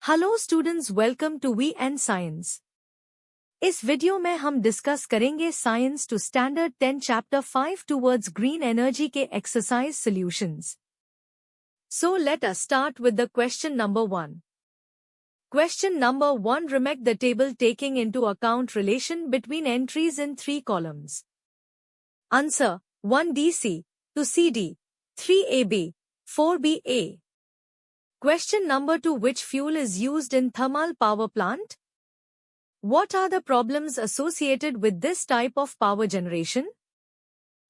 Hello students, welcome to V and science. इस video में हम डिस्कस करेंगे science two standard 10 chapter 5 towards green energy के exercise solutions. So let us start with the question number 1। Question number 1, remake the table taking into account relation between entries in 3 columns. Answer: 1DC, 2CD, 3AB, 4BA. Question number 2, which fuel is used in thermal power plant? What are the problems associated with this type of power generation?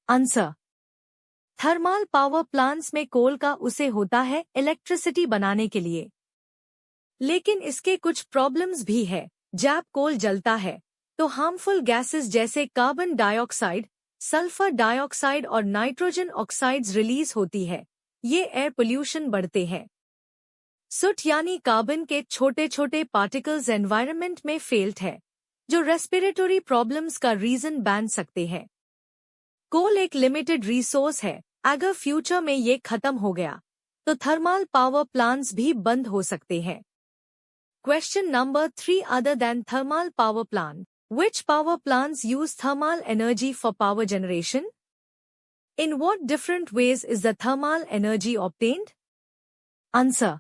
Answer: thermal power plants में कोल का उसे होता है electricity बनाने के लिए, लेकिन इसके कुछ प्रॉब्लम्स भी है। जब कोल जलता है तो हार्मफुल गैसेस जैसे कार्बन डाइऑक्साइड, सल्फर डाइऑक्साइड और नाइट्रोजन ऑक्साइड्स रिलीज होती है। ये एयर पोल्यूशन बढ़ते हैं। सुट यानी कार्बन के छोटे छोटे पार्टिकल्स एनवायरनमेंट में फेल्ट है, जो रेस्पिरेटरी प्रॉब्लम्स का रीजन बन सकते हैं। कोल एक लिमिटेड रिसोर्स है। अगर फ्यूचर में ये खत्म हो गया तो थर्मल पावर प्लांट्स भी बंद हो सकते हैं। Question number 3, other than thermal power plant, which power plants use thermal energy for power generation? In what different ways is the thermal energy obtained? Answer: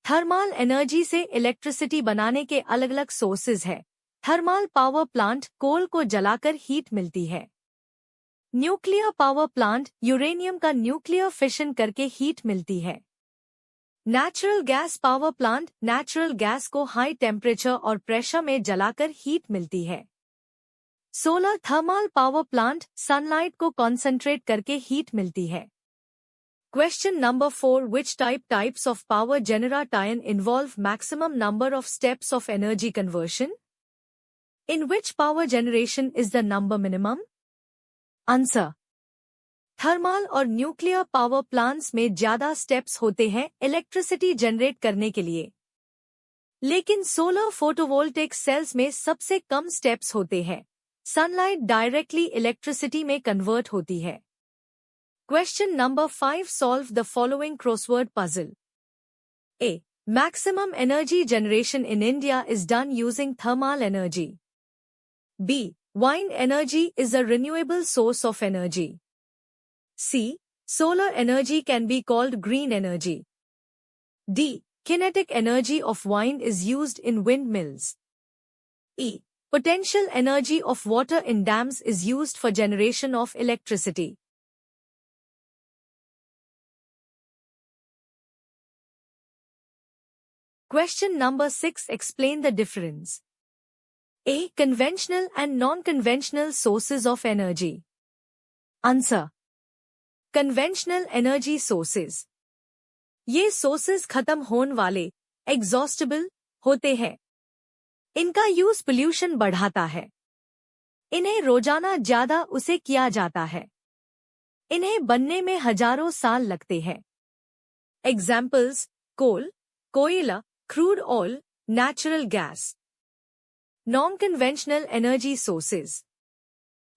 thermal energy से electricity बनाने के अलग अलग सोर्सेज है। थर्मल पावर प्लांट कोल को जलाकर heat मिलती है। न्यूक्लियर पावर प्लांट यूरेनियम का न्यूक्लियर फिशन करके हीट मिलती है। Natural gas power plant natural gas को हाई टेम्परेचर और प्रेशर में जलाकर हीट मिलती है। Solar thermal power plant sunlight को कॉन्सेंट्रेट करके हीट मिलती है। Question number 4, which types of power generation involve maximum number of steps of energy conversion? In which power generation is the number minimum? Answer: thermal और nuclear power plants में ज्यादा steps होते हैं electricity generate करने के लिए, लेकिन solar photovoltaic sales में सबसे कम स्टेप्स होते हैं। सनलाइट डायरेक्टली इलेक्ट्रिसिटी में कन्वर्ट होती है। Question number 5, solve the following crossword puzzle. A. Maximum energy generation in India is done using thermal energy. B. Wind energy is a renewable source of energy. C. Solar energy can be called green energy. D. Kinetic energy of wind is used in windmills. E. Potential energy of water in dams is used for generation of electricity. Question number 6, explain the difference. A. Conventional and non-conventional sources of energy. Answer: Conventional energy sources. ये sources खत्म होने वाले exhaustible होते हैं। इनका use pollution बढ़ाता है। इन्हें रोजाना ज्यादा उसे किया जाता है। इन्हें बनने में हजारों साल लगते हैं। Examples: कोल, कोयला, crude oil, natural gas. Non-conventional energy sources.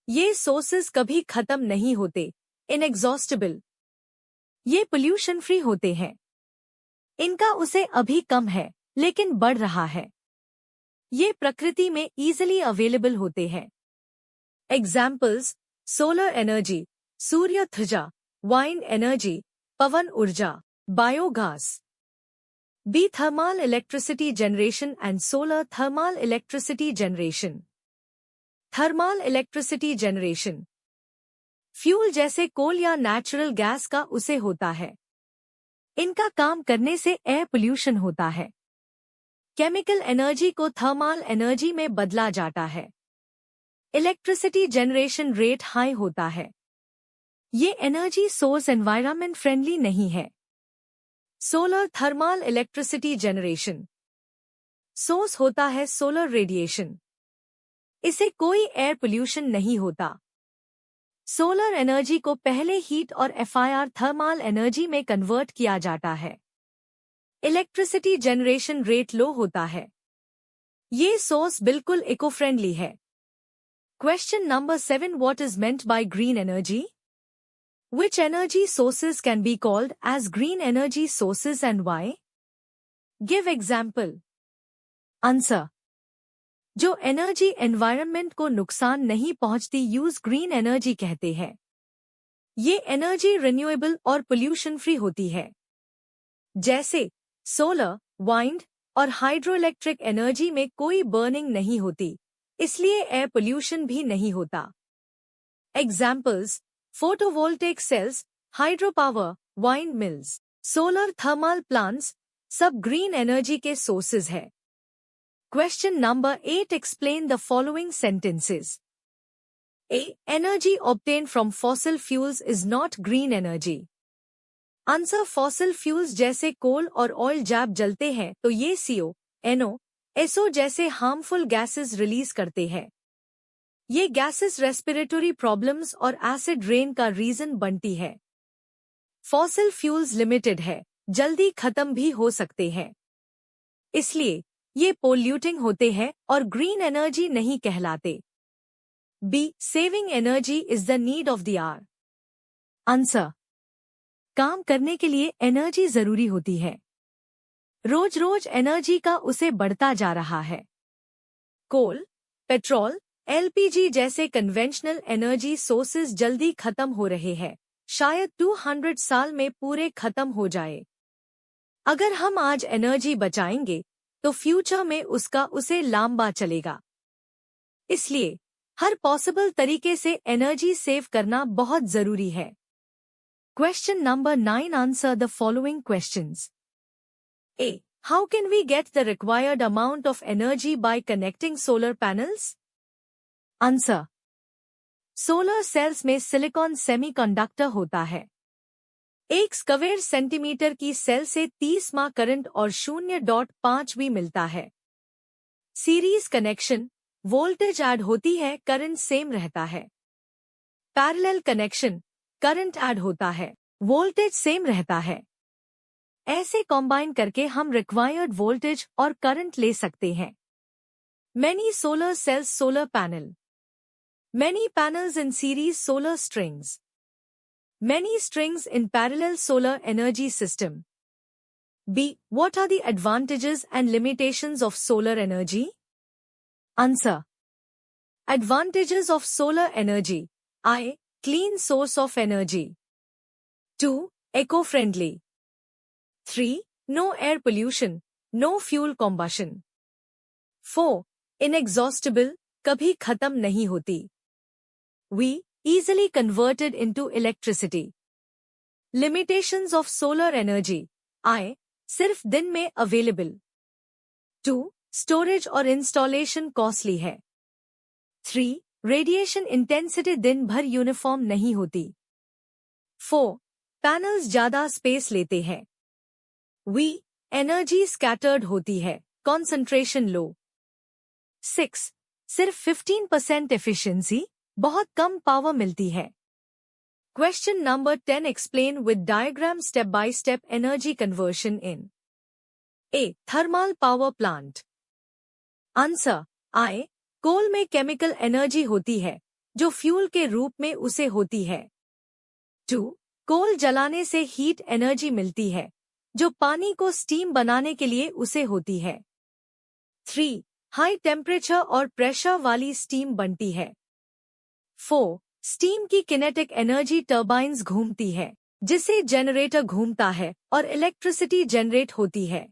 ये सोर्सेज कभी खत्म नहीं होते, इनएग्जॉस्टिबल। ये पोल्यूशन फ्री होते हैं। इनका उसे अभी कम है, लेकिन बढ़ रहा है। ये प्रकृति में इजीली अवेलेबल होते हैं। एग्जाम्पल्स: सोलर एनर्जी, सूर्य ऊर्जा, वाइंड एनर्जी, पवन ऊर्जा, biogas. B. Thermal electricity generation and solar thermal electricity generation. Thermal electricity generation. Fuel जैसे कोल या नेचुरल गैस का उसे होता है। इनका काम करने से एयर पोल्यूशन होता है। केमिकल एनर्जी को थर्मल एनर्जी में बदला जाता है। इलेक्ट्रिसिटी जनरेशन रेट हाई होता है। ये एनर्जी सोर्स एनवायरनमेंट फ्रेंडली नहीं है। Solar thermal electricity generation. Source होता है सोलर रेडिएशन। इसे कोई एयर पोल्यूशन नहीं होता। सोलर एनर्जी को पहले हीट और एफआईआर थर्मल एनर्जी में कन्वर्ट किया जाता है। इलेक्ट्रिसिटी जनरेशन रेट लो होता है। ये सोर्स बिल्कुल इको फ्रेंडली है। Question number 7, what is meant by green energy? Which energy sources can be called as green energy sources and why? Give example. Answer. जो एनर्जी एनवायरनमेंट को नुकसान नहीं पहुंचती यूज ग्रीन एनर्जी कहते हैं। ये एनर्जी रिन्यूएबल और पोल्यूशन फ्री होती है। जैसे सोलर, वाइंड और हाइड्रोइलेक्ट्रिक एनर्जी में कोई बर्निंग नहीं होती, इसलिए एयर पोल्यूशन भी नहीं होता। Examples: photovoltaic cells, hydro power, wind mills, solar thermal plants सब ग्रीन एनर्जी के सोर्सेज है। Question number 8, explain the following sentences. A. Energy obtained from fossil fuels is not green energy. Answer. Fossil fuels जैसे कोल और oil जब जलते हैं तो ये CO, NO, SO जैसे हार्मफुल गैसेस रिलीज करते हैं। ये गैसेस रेस्पिरेटरी प्रॉब्लम्स और एसिड रेन का रीजन बनती है। फॉसिल फ्यूल्स लिमिटेड है, जल्दी खत्म भी हो सकते हैं, इसलिए ये पोल्यूटिंग होते हैं और ग्रीन एनर्जी नहीं कहलाते। B. Saving energy is the need of the hour. Answer. काम करने के लिए एनर्जी जरूरी होती है। रोज रोज एनर्जी का उसे बढ़ता जा रहा है। कोल, पेट्रोल, LPG जैसे कन्वेंशनल एनर्जी सोर्सेज जल्दी खत्म हो रहे हैं, शायद 200 साल में पूरे खत्म हो जाए। अगर हम आज एनर्जी बचाएंगे तो फ्यूचर में उसका उसे लंबा चलेगा। इसलिए हर पॉसिबल तरीके से एनर्जी सेव करना बहुत जरूरी है। Question number 9, answer the following questions. A. How can we get the required amount of energy by connecting solar panels? Answer. Solar cells में सिलिकॉन सेमीकंडक्टर होता है। 1 स्क्वायर सेंटीमीटर की सेल से 30 मा करंट और 0.5 भी मिलता है। सीरीज कनेक्शन, वोल्टेज ऐड होती है, करंट सेम रहता है। पैरेलल कनेक्शन, करंट ऐड होता है, वोल्टेज सेम रहता है। ऐसे कॉम्बाइन करके हम रिक्वायर्ड वोल्टेज और करंट ले सकते हैं। Many solar cells solar panel. Many panels in series solar strings. Many strings in parallel solar energy system. B. What are the advantages and limitations of solar energy? Answer. Advantages of solar energy. I. Clean source of energy. 2. Eco-friendly. 3. No air pollution, no fuel combustion. 4. Inexhaustible, कभी खत्म नहीं होती. We. Easily converted into electricity. Limitations of solar energy. I. सिर्फ दिन में available. 2. Storage और installation costly है. 3. Radiation intensity दिन भर यूनिफॉर्म नहीं होती. 4. Panels ज्यादा स्पेस लेते हैं. We. Energy scattered होती है, concentration low. 6. सिर्फ 15% efficiency, बहुत कम पावर मिलती है। Question number 10, explain with diagram step by step energy conversion in A. Thermal power plant. Answer. I. कोल में केमिकल एनर्जी होती है जो फ्यूल के रूप में उसे होती है। 2. कोल जलाने से हीट एनर्जी मिलती है जो पानी को स्टीम बनाने के लिए उसे होती है। 3. हाई टेम्परेचर और प्रेशर वाली स्टीम बनती है। 4. स्टीम की किनेटिक एनर्जी टर्बाइन्स घूमती है जिसे जनरेटर घूमता है और इलेक्ट्रिसिटी जनरेट होती है।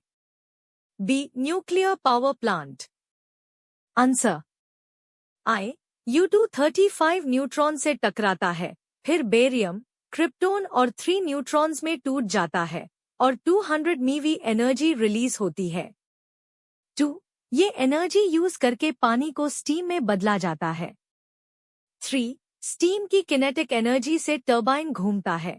B. Nuclear power plant. Answer. I. U-235 neutron से टकराता है, फिर बेरियम, क्रिप्टोन और 3 न्यूट्रॉन्स में टूट जाता है और 200 MeV एनर्जी रिलीज होती है। 2. ये एनर्जी यूज करके पानी को स्टीम में बदला जाता है। 3. स्टीम की किनेटिक एनर्जी से टर्बाइन घूमता है।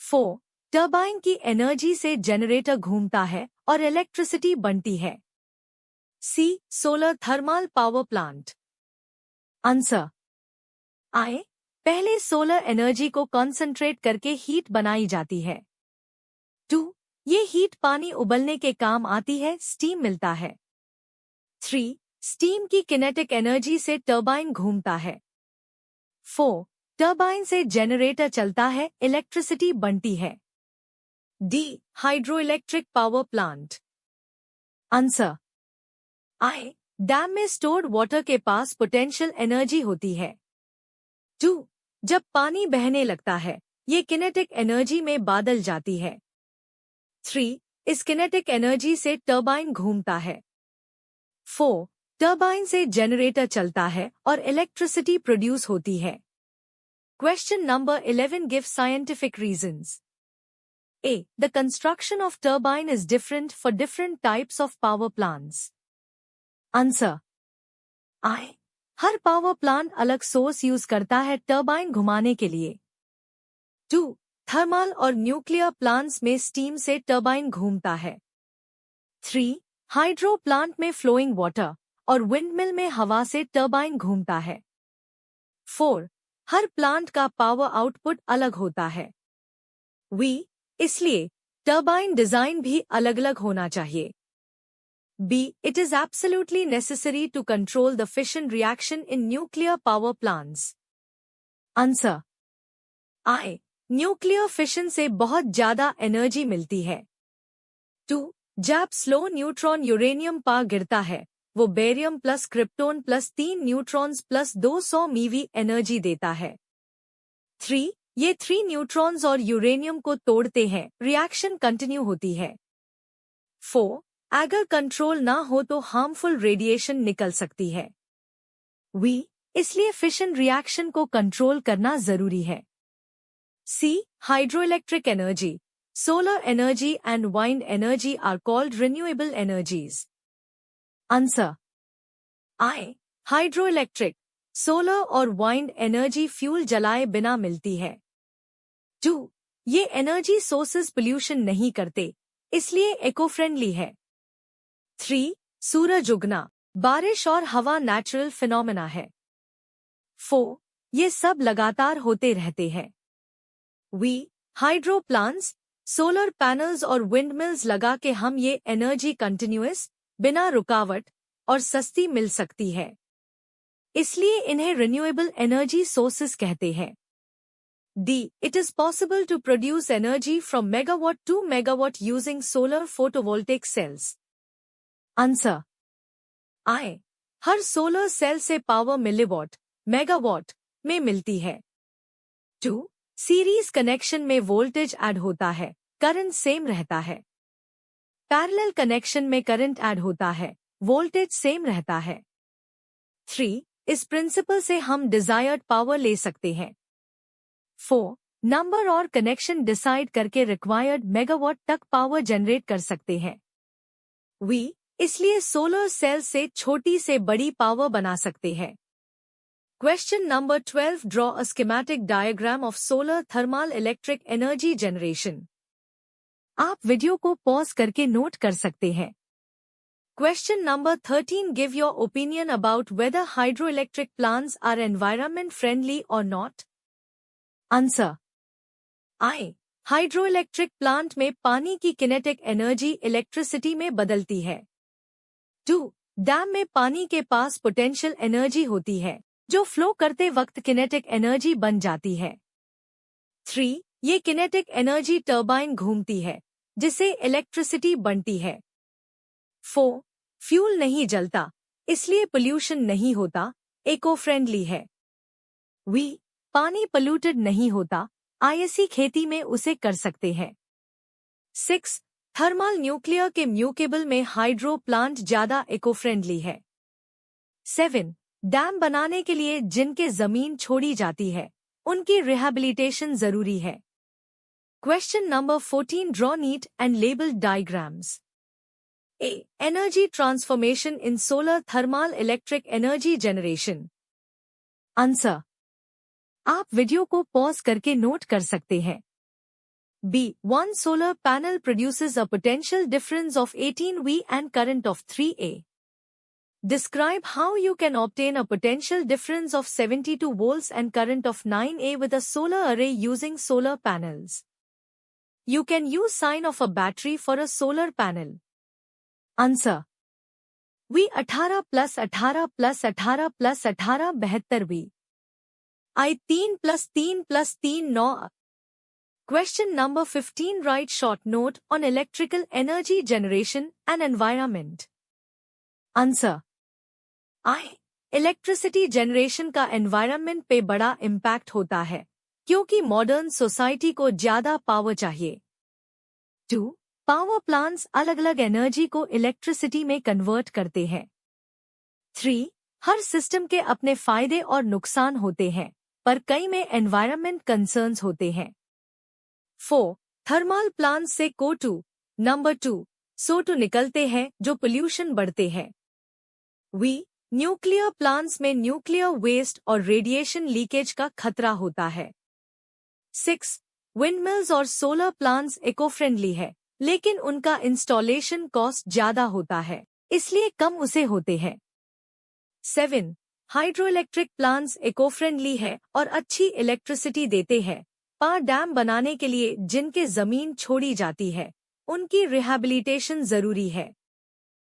4. टर्बाइन की एनर्जी से जनरेटर घूमता है और इलेक्ट्रिसिटी बनती है। C. Solar thermal power plant. Answer. I. पहले सोलर एनर्जी को कॉन्सेंट्रेट करके हीट बनाई जाती है। 2. ये हीट पानी उबलने के काम आती है, स्टीम मिलता है। 3. स्टीम की किनेटिक एनर्जी से टर्बाइन घूमता है। 4. टर्बाइन से जनरेटर चलता है, इलेक्ट्रिसिटी बनती है। D. Hydroelectric power plant. Answer I, dam में स्टोर्ड वाटर के पास पोटेंशियल एनर्जी होती है। 2. जब पानी बहने लगता है ये किनेटिक एनर्जी में बदल जाती है। 3. इस किनेटिक एनर्जी से टरबाइन घूमता है। 4. टरबाइन से जनरेटर चलता है और इलेक्ट्रिसिटी प्रोड्यूस होती है। Question number 11 gives scientific reasons. A. The construction of turbine is different for different types of power plants. Answer I. Her power plant अलग सोर्स यूज करता है टरबाइन घुमाने के लिए। 2. थर्मल और न्यूक्लियर प्लांट्स में स्टीम से टरबाइन घूमता है। 3. हाइड्रो प्लांट में फ्लोइंग वाटर और विंडमिल में हवा से टरबाइन घूमता है। 4. हर प्लांट का पावर आउटपुट अलग होता है। इसलिए टरबाइन डिजाइन भी अलग अलग होना चाहिए। B. It is absolutely necessary to control the fission reaction in nuclear power plants. Answer I. Nuclear fission से बहुत ज्यादा एनर्जी मिलती है। 2. जब स्लो न्यूट्रॉन यूरेनियम पर गिरता है वो barium plus krypton plus 3 neutrons plus 200 Mivi energy देता है। 3. ये 3 न्यूट्रॉन्स और यूरेनियम को तोड़ते हैं, रिएक्शन कंटिन्यू होती है। 4. अगर कंट्रोल ना हो तो हार्मफुल रेडिएशन निकल सकती है। इसलिए फिशन रिएक्शन को कंट्रोल करना जरूरी है। C. Hydroelectric energy, solar energy and wind energy are called renewable energies. Answer I. Hydroelectric, solar और वाइंड एनर्जी फ्यूल जलाए बिना मिलती है। 2. ये एनर्जी सोर्सेज पोल्यूशन नहीं करते, इसलिए इको फ्रेंडली है। 3. सूरज उगना, बारिश और हवा नेचुरल फिनोमेना है। 4. ये सब लगातार होते रहते हैं। हाइड्रो प्लांट्स, सोलर पैनल्स और विंडमिल्स लगा के हम ये एनर्जी कंटिन्यूअस, बिना रुकावट और सस्ती मिल सकती है, इसलिए इन्हें रिन्यूएबल एनर्जी सोर्सेस कहते हैं। D. It is possible to produce energy from megawatt to megawatt using solar photovoltaic cells. Answer I. हर सोलर सेल से पावर मिलीवॉट, मेगावाट में मिलती है। 2. सीरीज कनेक्शन में वोल्टेज ऐड होता है, करंट सेम रहता है। पैरेलल कनेक्शन में करंट ऐड होता है, वोल्टेज सेम रहता है। 3. इस प्रिंसिपल से हम डिजायर्ड पावर ले सकते हैं। 4. नंबर और कनेक्शन डिसाइड करके रिक्वायर्ड मेगावाट तक पावर जनरेट कर सकते हैं। इसलिए सोलर सेल से छोटी से बड़ी पावर बना सकते हैं। Question number 12 Draw a schematic diagram of solar thermal electric energy generation. आप वीडियो को पॉज करके नोट कर सकते हैं। Question number 13 Give your opinion about whether hydroelectric plants are environment friendly or not. Answer I. Hydroelectric plant में पानी की kinetic energy electricity में बदलती है। 2. डैम में पानी के पास पोटेंशियल एनर्जी होती है जो फ्लो करते वक्त किनेटिक एनर्जी बन जाती है। 3. ये किनेटिक एनर्जी टरबाइन घूमती है जिसे इलेक्ट्रिसिटी बनती है। 4. फ्यूल नहीं जलता, इसलिए पोल्यूशन नहीं होता, इको फ्रेंडली है। पानी पोल्यूटेड नहीं होता, आईएससी खेती में उसे कर सकते हैं। 6. थर्मल न्यूक्लियर के म्यूकेबल में हाइड्रो प्लांट ज्यादा इको फ्रेंडली है। 7. डैम बनाने के लिए जिनके जमीन छोड़ी जाती है उनकी रिहैबिलिटेशन जरूरी है। Question number 14 Draw neat and labeled diagrams. A. Energy transformation in solar thermal electric energy generation. Answer. आप वीडियो को पॉज करके नोट कर सकते हैं। B. One solar panel produces a potential difference of 18 V and current of 3A. Describe how you can obtain a potential difference of 72 volts and current of 9A with a solar array using solar panels. You can use sign of a battery for a solar panel. Answer. V 18 plus 18 plus 18 plus 18 72 V. I 3 plus 3 plus 3 9 Question number 15. Write short note on electrical energy generation and environment. Answer. I. Electricity generation का environment पे बड़ा impact होता है क्योंकि modern society को ज्यादा power चाहिए। 2. Power plants अलग अलग एनर्जी को इलेक्ट्रिसिटी में कन्वर्ट करते हैं। 3. हर सिस्टम के अपने फायदे और नुकसान होते हैं पर कई में एनवायरनमेंट कंसर्न्स होते हैं। 4. थर्मल प्लांट से CO2 नंबर 2 CO2 निकलते हैं जो पोल्यूशन बढ़ते हैं। न्यूक्लियर प्लांट्स में न्यूक्लियर वेस्ट और रेडिएशन लीकेज का खतरा होता है। 6. विंडमिल्स और सोलर प्लांट्स इको फ्रेंडली है लेकिन उनका इंस्टॉलेशन कॉस्ट ज्यादा होता है इसलिए कम उसे होते हैं। 7. हाइड्रोइलेक्ट्रिक प्लांट्स इको फ्रेंडली है और अच्छी इलेक्ट्रिसिटी देते हैं। पावर डैम बनाने के लिए जिनके जमीन छोड़ी जाती है उनकी रिहैबिलिटेशन जरूरी है।